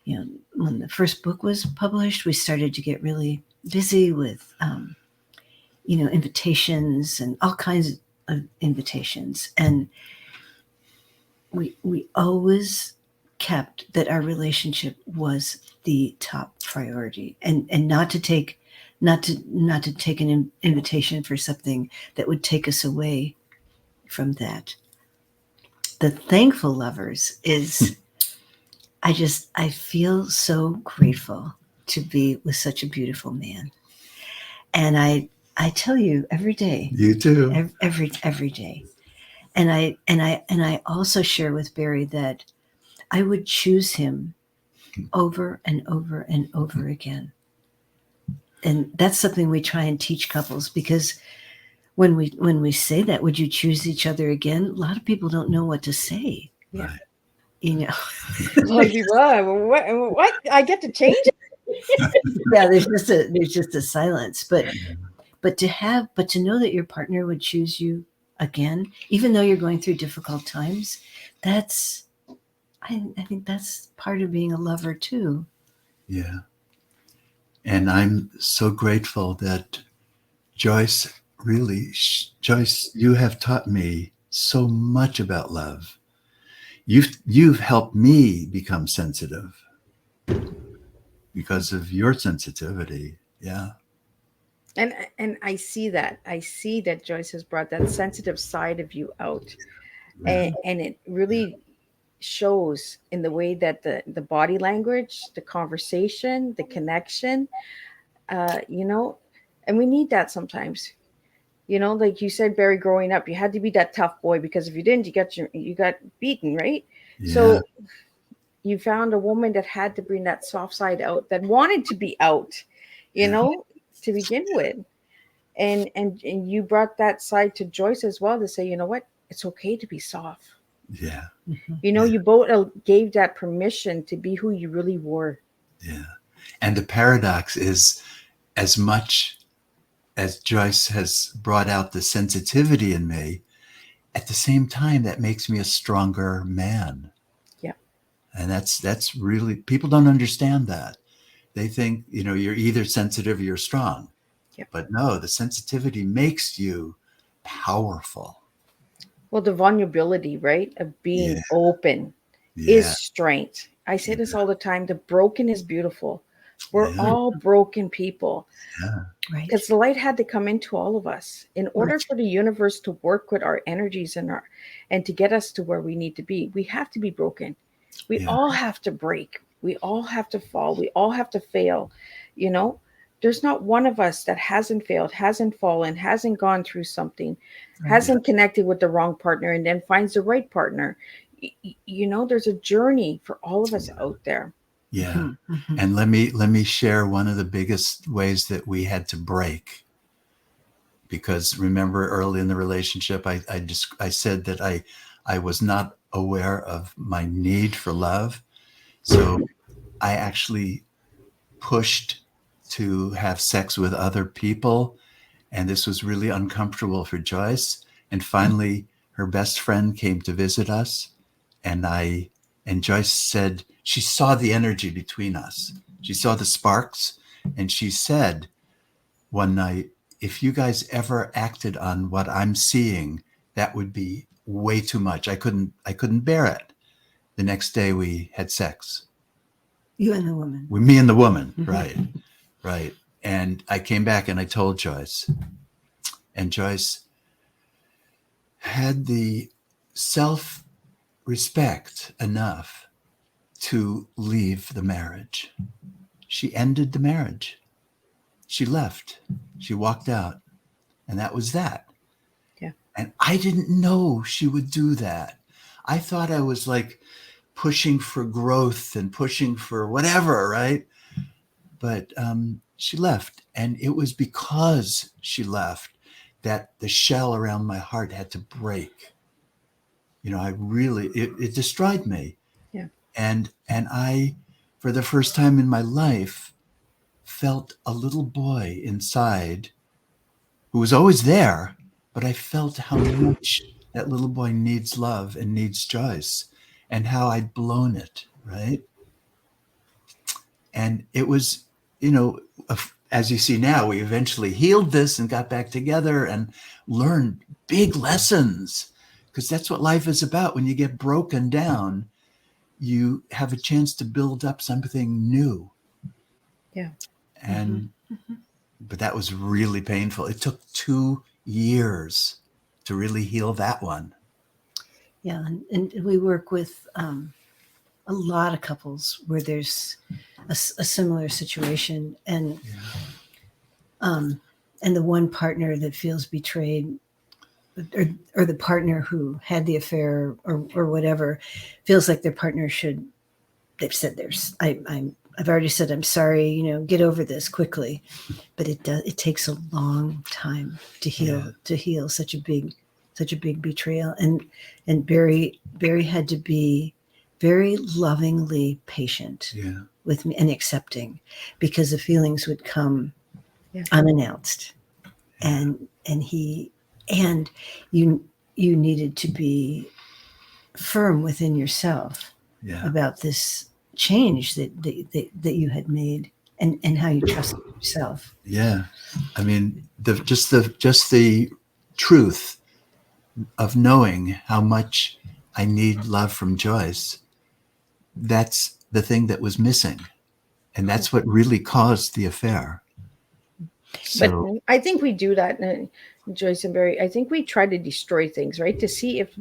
[SPEAKER 3] when the first book was published, we started to get really busy with invitations and all kinds of invitations. And we always kept that our relationship was the top priority, and not to take an invitation for something that would take us away from that. The thankful lovers is I feel so grateful to be with such a beautiful man. And I tell you every day,
[SPEAKER 4] You too.
[SPEAKER 3] every day. And I also share with Barry that I would choose him over and over and over again. And that's something we try and teach couples, because when we say that, would you choose each other again? A lot of people don't know what to say.
[SPEAKER 2] Yeah.
[SPEAKER 4] Right.
[SPEAKER 3] You know,
[SPEAKER 2] Like, what? I get to change it?
[SPEAKER 3] yeah, there's just a silence. But to know that your partner would choose you again, even though you're going through difficult times, I think that's part of being a lover too.
[SPEAKER 4] Yeah. And I'm so grateful that Joyce, you have taught me so much about love. You've helped me become sensitive because of your sensitivity. Yeah.
[SPEAKER 2] And I see that. I see that Joyce has brought that sensitive side of you out. And it really shows in the way that the body language, the conversation, the connection, and we need that sometimes. Like you said, Barry, growing up, you had to be that tough boy, because if you didn't, you got beaten, right?
[SPEAKER 4] Yeah.
[SPEAKER 2] So you found a woman that had to bring that soft side out, that wanted to be out, to begin with. And you brought that side to Joyce as well, to say, you know what, it's okay to be soft.
[SPEAKER 4] Yeah.
[SPEAKER 2] You both gave that permission to be who you really were.
[SPEAKER 4] Yeah. And the paradox is, as much as Joyce has brought out the sensitivity in me, at the same time, that makes me a stronger man.
[SPEAKER 2] Yeah.
[SPEAKER 4] And that's really, people don't understand that. They think, you're either sensitive or you're strong.
[SPEAKER 2] Yeah.
[SPEAKER 4] But no, the sensitivity makes you powerful.
[SPEAKER 2] Well, the vulnerability, right, of being
[SPEAKER 4] Yeah.
[SPEAKER 2] open
[SPEAKER 4] Yeah.
[SPEAKER 2] is strength. I say this all the time. The broken is beautiful. We're all broken people.
[SPEAKER 4] Yeah.
[SPEAKER 3] Right.
[SPEAKER 2] Because the light had to come into all of us in order
[SPEAKER 3] Right.
[SPEAKER 2] for the universe to work with our energies and to get us to where we need to be. We have to be broken. We
[SPEAKER 4] Yeah.
[SPEAKER 2] all have to break. We all have to fall. We all have to fail. There's not one of us that hasn't failed, hasn't fallen, hasn't gone through something, hasn't connected with the wrong partner, and then finds the right partner. There's a journey for all of us out there.
[SPEAKER 4] Yeah. And let me share one of the biggest ways that we had to break. Because remember, early in the relationship, I said that I was not aware of my need for love. So I actually pushed to have sex with other people. And this was really uncomfortable for Joyce. And finally, her best friend came to visit us. And Joyce said she saw the energy between us. She saw the sparks. And she said one night, if you guys ever acted on what I'm seeing, that would be way too much. I couldn't bear it. The next day we had sex.
[SPEAKER 3] You and the woman.
[SPEAKER 4] Me and the woman. Right. Right. And I came back and I told Joyce. And Joyce had the self-respect enough to leave the marriage. She ended the marriage. She left. She walked out. And that was that.
[SPEAKER 2] Yeah.
[SPEAKER 4] And I didn't know she would do that. I thought I was like pushing for growth and pushing for whatever, right? But she left. And it was because she left that the shell around my heart had to break. It destroyed me.
[SPEAKER 2] Yeah.
[SPEAKER 4] And I, for the first time in my life, felt a little boy inside who was always there, but I felt how much that little boy needs love and needs Joyce, and how I'd blown it, right? And it was, as you see now, we eventually healed this and got back together and learned big lessons, because that's what life is about. When you get broken down, you have a chance to build up something new.
[SPEAKER 2] Yeah.
[SPEAKER 4] And but that was really painful. It took 2 years to really heal that one.
[SPEAKER 3] Yeah, and we work with a lot of couples where there's a similar situation, and the one partner that feels betrayed, or the partner who had the affair or whatever, feels like their partner should. They've said I've already said I'm sorry. Get over this quickly, but it takes a long time to heal such a big betrayal. And Barry had to be very lovingly patient with me and accepting, because the feelings would come unannounced, and you needed to be firm within yourself about this change that you had made, and how you trusted yourself.
[SPEAKER 4] Yeah, I mean, just the truth of knowing how much I need love from Joyce. That's the thing that was missing, and that's what really caused the affair. So,
[SPEAKER 2] But I think we do that, Joyce and Barry. I think we try to destroy things, right, to see if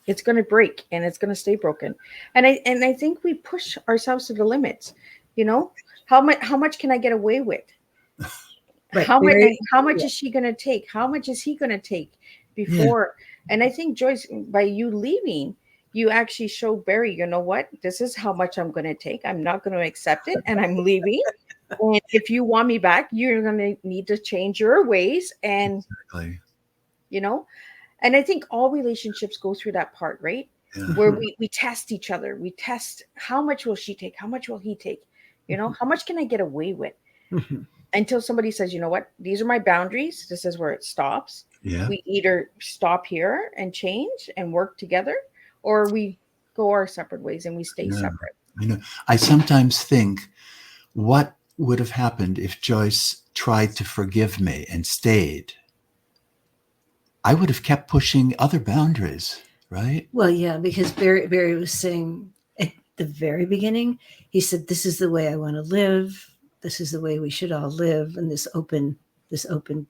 [SPEAKER 2] it's going to break and it's going to stay broken. And I think we push ourselves to the limits. How much can I get away with?
[SPEAKER 3] Right.
[SPEAKER 2] How much is she going to take? How much is he going to take before? And I think, Joyce, by you leaving, you actually show Barry, you know what? This is how much I'm going to take. I'm not going to accept it, and I'm leaving. And if you want me back, you're going to need to change your ways. And, and I think all relationships go through that part, right?
[SPEAKER 4] Yeah.
[SPEAKER 2] Where we test each other. We test, how much will she take? How much will he take? How much can I get away with? Until somebody says, you know what? These are my boundaries. This is where it stops.
[SPEAKER 4] Yeah.
[SPEAKER 2] We either stop here and change and work together, or we go our separate ways and we stay separate.
[SPEAKER 4] I sometimes think, what would have happened if Joyce tried to forgive me and stayed? I would have kept pushing other boundaries, right?
[SPEAKER 3] Well, yeah, because Barry was saying at the very beginning, he said, this is the way I want to live. This is the way we should all live in this open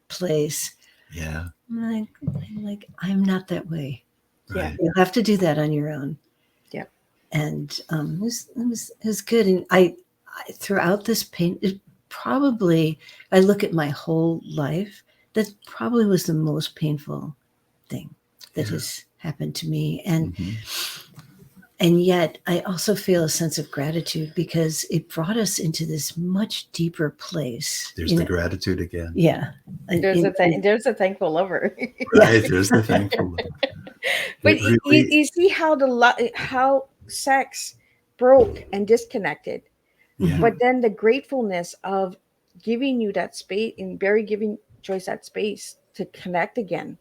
[SPEAKER 3] place.
[SPEAKER 4] Yeah.
[SPEAKER 3] I'm like, I'm not that way.
[SPEAKER 4] Right.
[SPEAKER 3] You'll have to do that on your own.
[SPEAKER 2] Yeah.
[SPEAKER 3] And it was good. And I throughout this pain, I look at my whole life, that probably was the most painful thing that has happened to me. And yet I also feel a sense of gratitude, because it brought us into this much deeper place.
[SPEAKER 4] There's the gratitude again.
[SPEAKER 3] Yeah.
[SPEAKER 2] There's a thankful lover.
[SPEAKER 4] Right. There's the thankful lover.
[SPEAKER 2] But you see how sex broke and disconnected.
[SPEAKER 4] Yeah.
[SPEAKER 2] But then the gratefulness of giving you that space, and Barry giving Joyce that space to connect again,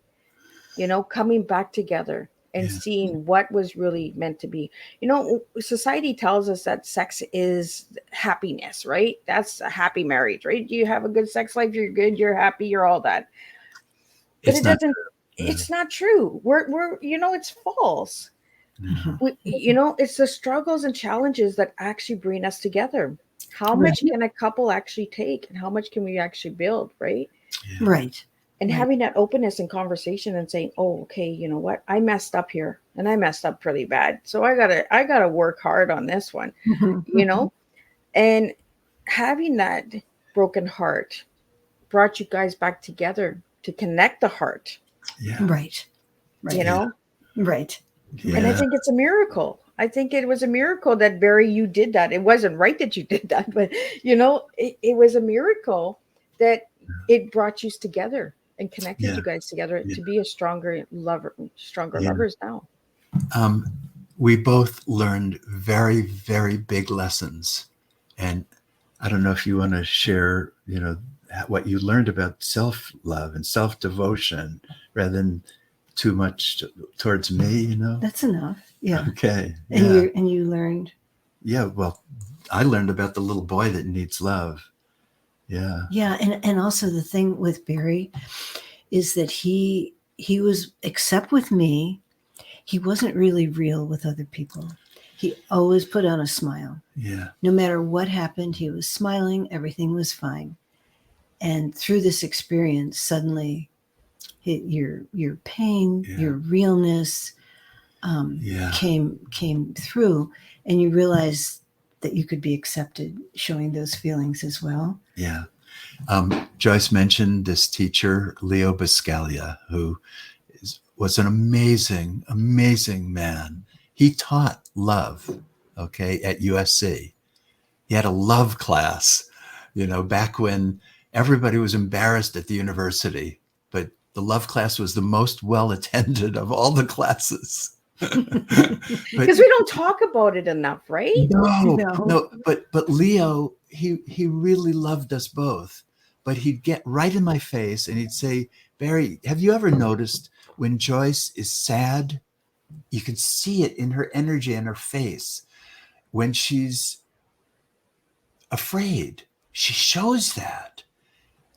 [SPEAKER 2] coming back together and seeing what was really meant to be. Society tells us that sex is happiness, right? That's a happy marriage, right? You have a good sex life, you're good, you're happy, you're all that. But it's not true. We're it's false. It's the struggles and challenges that actually bring us together. How much can a couple actually take, and how much can we actually build, right?
[SPEAKER 4] Yeah.
[SPEAKER 3] Right.
[SPEAKER 2] And having that openness and conversation and saying, oh, okay, you know what? I messed up here, and I messed up pretty bad. So I gotta work hard on this one, and having that broken heart brought you guys back together to connect the heart.
[SPEAKER 4] Yeah.
[SPEAKER 3] Right. Right.
[SPEAKER 4] Yeah.
[SPEAKER 2] And I think it's a miracle. I think it was a miracle that, Barry, you did that. It wasn't right that you did that, but it was a miracle that it brought you together and connected you guys together to be a stronger lovers now.
[SPEAKER 4] We both learned very, very big lessons. And I don't know if you want to share, what you learned about self-love and self-devotion, rather than too much towards me,
[SPEAKER 3] That's enough. Yeah.
[SPEAKER 4] Okay.
[SPEAKER 3] And you learned.
[SPEAKER 4] Yeah. Well, I learned about the little boy that needs love. Yeah.
[SPEAKER 3] Yeah. And also the thing with Barry is that he he was, except with me, he wasn't really real with other people. He always put on a smile.
[SPEAKER 4] Yeah.
[SPEAKER 3] No matter what happened, he was smiling. Everything was fine. And through this experience, suddenly your pain,
[SPEAKER 4] Yeah.
[SPEAKER 3] your realness came through, and you realized that you could be accepted showing those feelings as well.
[SPEAKER 4] Yeah. Joyce mentioned this teacher, Leo Biscaglia, who was an amazing, amazing man. He taught love, okay, at USC. He had a love class, back when everybody was embarrassed at the university, but the love class was the most well attended of all the classes.
[SPEAKER 2] Because we don't talk about it enough, right?
[SPEAKER 4] No. But Leo, he really loved us both. But he'd get right in my face and he'd say, Barry, have you ever noticed when Joyce is sad, you can see it in her energy and her face. When she's afraid, she shows that.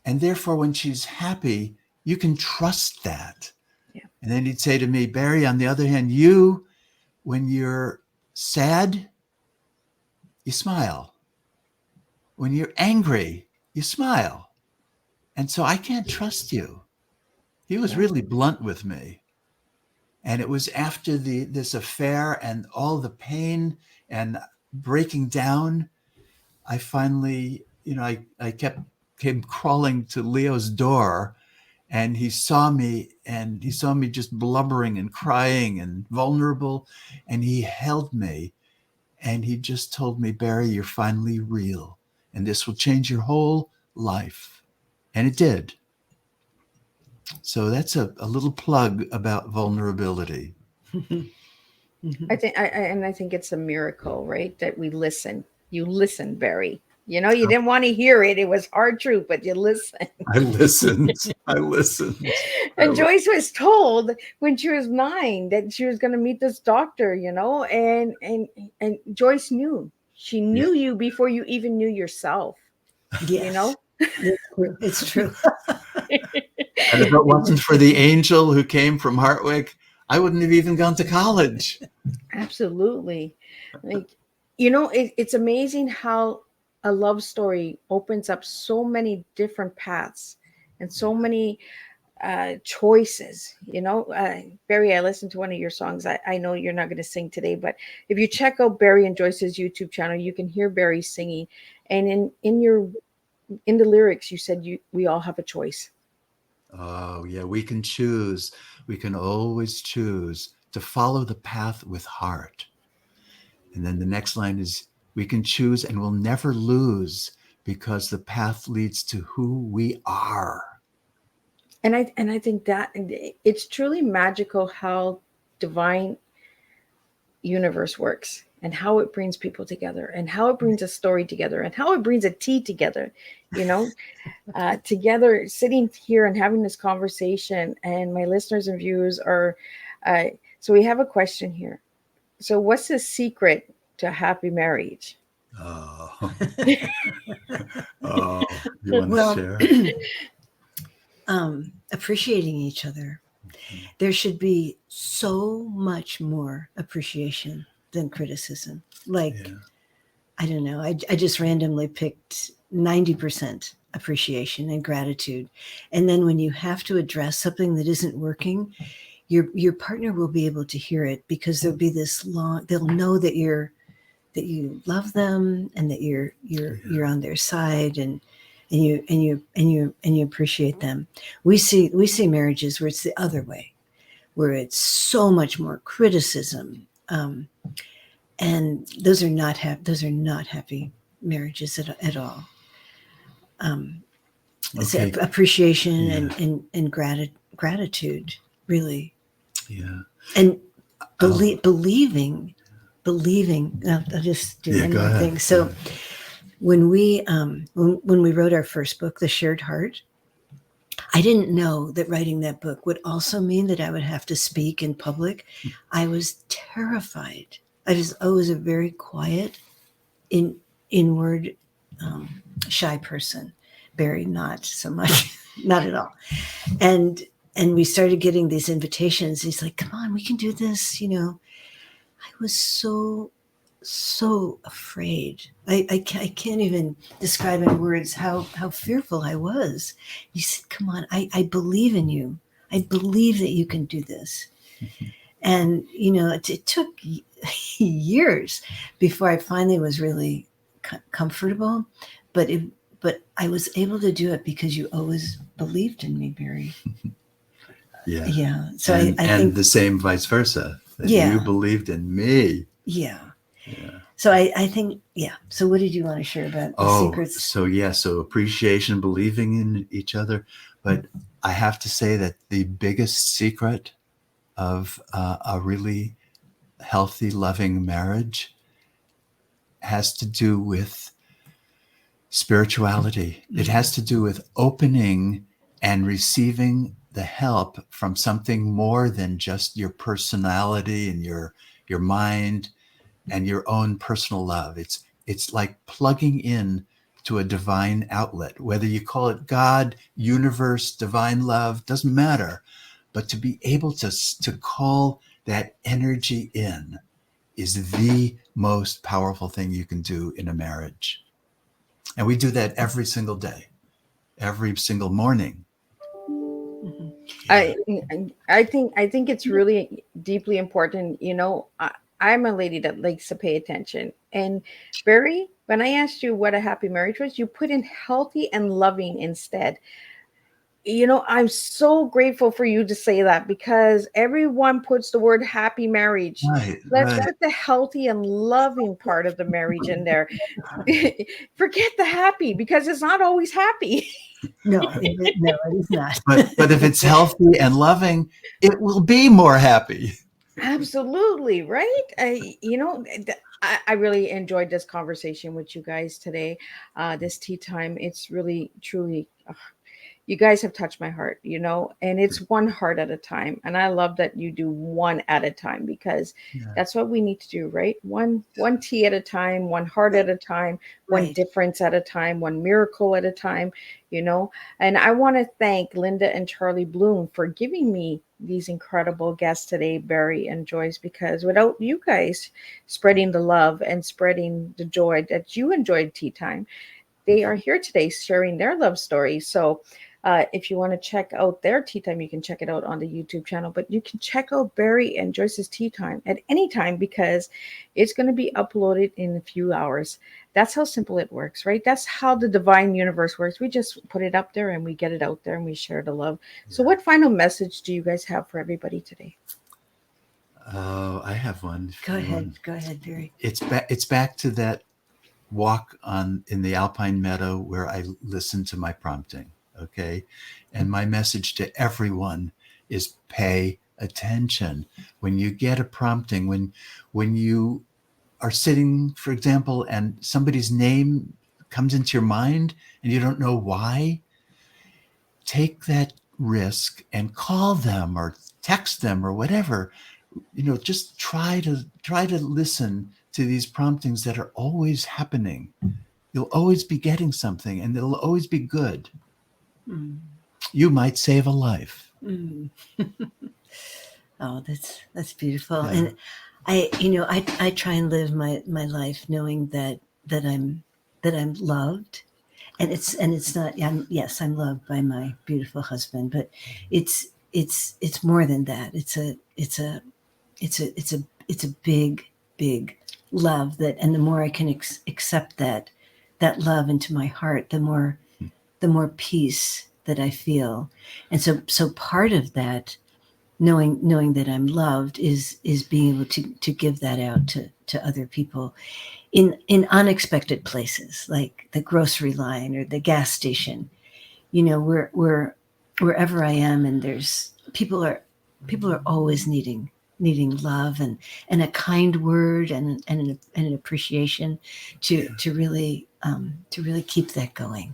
[SPEAKER 4] And therefore, when she's happy, you can trust that.
[SPEAKER 2] Yeah.
[SPEAKER 4] And then he'd say to me, Barry, on the other hand, when you're sad, you smile. When you're angry, you smile. And so I can't trust you. He was really blunt with me. And it was after this affair and all the pain and breaking down, I finally, I came crawling to Leo's door, and he saw me just blubbering and crying and vulnerable. And he held me and he just told me, Barry, you're finally real. And this will change your whole life. And it did. So that's a little plug about vulnerability.
[SPEAKER 2] I think it's a miracle, right? That we listen. You listen, Barry. You didn't want to hear it. It was hard truth, but you listened.
[SPEAKER 4] I listened.
[SPEAKER 2] And Joyce was told when she was 9 that she was going to meet this doctor, and Joyce knew. She knew you before you even knew yourself.
[SPEAKER 3] Yes. It's true.
[SPEAKER 4] And if it wasn't for the angel who came from Hartwick, I wouldn't have even gone to college.
[SPEAKER 2] Absolutely. It's amazing how a love story opens up so many different paths and so many choices. Barry, I listened to one of your songs. I know you're not going to sing today, but if you check out Barry and Joyce's YouTube channel, you can hear Barry singing. And in the lyrics, you said we all have a choice.
[SPEAKER 4] Oh, yeah, we can choose. We can always choose to follow the path with heart. And then the next line is, we can choose and we'll never lose because the path leads to who we are.
[SPEAKER 2] And I think that it's truly magical how divine universe works and how it brings people together and how it brings a story together and how it brings a tea together, together sitting here and having this conversation. And my listeners and viewers are, so we have a question here. So what's the secret to a happy marriage?
[SPEAKER 4] Oh, you want to share?
[SPEAKER 3] Appreciating each other. There should be so much more appreciation than criticism. I don't know. I just randomly picked 90% appreciation and gratitude. And then when you have to address something that isn't working, your partner will be able to hear it, because there'll be they'll know that you love them and that you're on their side and you appreciate them. We see marriages where it's the other way, where it's so much more criticism, and those are not happy marriages at all.
[SPEAKER 4] Okay.
[SPEAKER 3] Appreciation and gratitude, really.
[SPEAKER 4] Yeah.
[SPEAKER 3] And believing. I'll just do one more thing. So when we wrote our first book, The Shared Heart, I didn't know that writing that book would also mean that I would have to speak in public. I was terrified. I was a very quiet, inward, shy person. Barry, not so much, not at all. And and we started getting these invitations. He's like, come on, we can do this. I was so afraid. I can't even describe in words how fearful I was. He said, come on, I believe in you. I believe that you can do this. And, it took years before I finally was really comfortable, but I was able to do it because you always believed in me, Barry.
[SPEAKER 4] Yeah.
[SPEAKER 3] Yeah. So
[SPEAKER 4] and
[SPEAKER 3] I think
[SPEAKER 4] the same vice versa. That you believed in me.
[SPEAKER 3] Yeah.
[SPEAKER 4] Yeah.
[SPEAKER 3] So I think, yeah. So what did you want to share about the secrets?
[SPEAKER 4] So appreciation, believing in each other. But I have to say that the biggest secret of a really healthy, loving marriage has to do with spirituality. It has to do with opening and receiving the help from something more than just your personality and your mind and your own personal love. It's like plugging in to a divine outlet, whether you call it God, universe, divine love, doesn't matter. But to be able to call that energy in is the most powerful thing you can do in a marriage. And we do that every single day, every single morning.
[SPEAKER 2] I I think it's really deeply important. I'm a lady that likes to pay attention. And Barry, when I asked you what a happy marriage was, you put in healthy and loving instead. I'm so grateful for you to say that, because everyone puts the word happy marriage. Let's
[SPEAKER 4] Right.
[SPEAKER 2] put the healthy and loving part of the marriage in there. Forget the happy, because it's not always happy.
[SPEAKER 3] No, it is not.
[SPEAKER 4] But if it's healthy and loving, it will be more happy.
[SPEAKER 2] Absolutely, right? I really enjoyed this conversation with you guys today. This tea time, it's really truly, you guys have touched my heart, and it's one heart at a time. And I love that you do one at a time, because
[SPEAKER 4] Yeah.
[SPEAKER 2] that's what we need to do, right? One tea at a time, one heart at a time, one
[SPEAKER 3] Right.
[SPEAKER 2] difference at a time, one miracle at a time, And I want to thank Linda and Charlie Bloom for giving me these incredible guests today, Barry and Joyce, because without you guys spreading the love and spreading the joy that you enjoyed tea time, they are here today sharing their love stories. So if you want to check out their tea time, you can check it out on the YouTube channel. But you can check out Barry and Joyce's tea time at any time, because it's going to be uploaded in a few hours. That's how simple it works, right? That's how the divine universe works. We just put it up there and we get it out there and we share the love. So what final message do you guys have for everybody today?
[SPEAKER 4] Oh, I have one.
[SPEAKER 3] Go ahead, Barry.
[SPEAKER 4] It's back to that walk in the alpine meadow where I listened to my prompting. Okay. And my message to everyone is pay attention. When you get a prompting, when you are sitting, for example, and somebody's name comes into your mind and you don't know why, take that risk and call them or text them or whatever. Just try to listen to these promptings that are always happening. You'll always be getting something, and it'll always be good. You might save a life.
[SPEAKER 3] Oh, that's beautiful.
[SPEAKER 4] Yeah.
[SPEAKER 3] And I try and live my life knowing that I'm loved, and it's not. I'm loved by my beautiful husband, but it's more than that. It's a big love that, and the more I can accept that love into my heart, the more peace that I feel. And so part of that, knowing that I'm loved, is being able to give that out to other people in unexpected places, like the grocery line or the gas station, wherever I am, and there's people are always needing love and a kind word and an appreciation to really keep that going.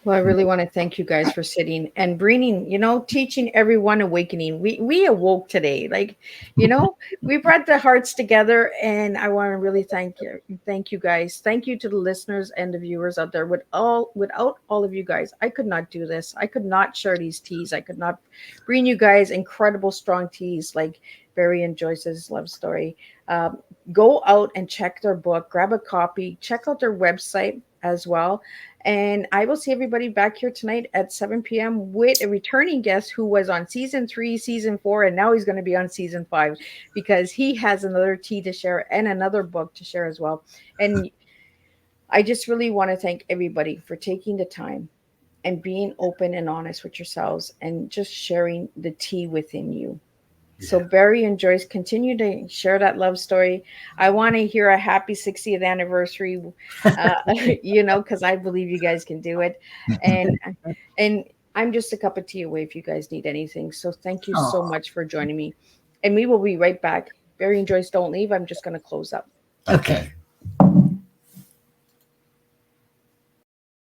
[SPEAKER 2] Well, I really want to thank you guys for sitting and bringing, teaching everyone awakening. We awoke today, like, we brought the hearts together, and I want to really thank you guys. Thank you to the listeners and the viewers out there. Without all of you guys, I could not do this. I could not share these teas. I could not bring you guys incredible strong teas like Barry and Joyce's love story. Go out and check their book, grab a copy, check out their website as well. And I will see everybody back here tonight at 7 p.m. with a returning guest who was on season 3, season 4, and now he's going to be on season 5 because he has another tea to share and another book to share as well. And I just really want to thank everybody for taking the time and being open and honest with yourselves and just sharing the tea within you. So Barry and Joyce, continue to share that love story. I want to hear a happy 60th anniversary, because I believe you guys can do it. And I'm just a cup of tea away if you guys need anything. So thank you so much for joining me. And we will be right back. Barry and Joyce, don't leave. I'm just going to close up.
[SPEAKER 4] Okay.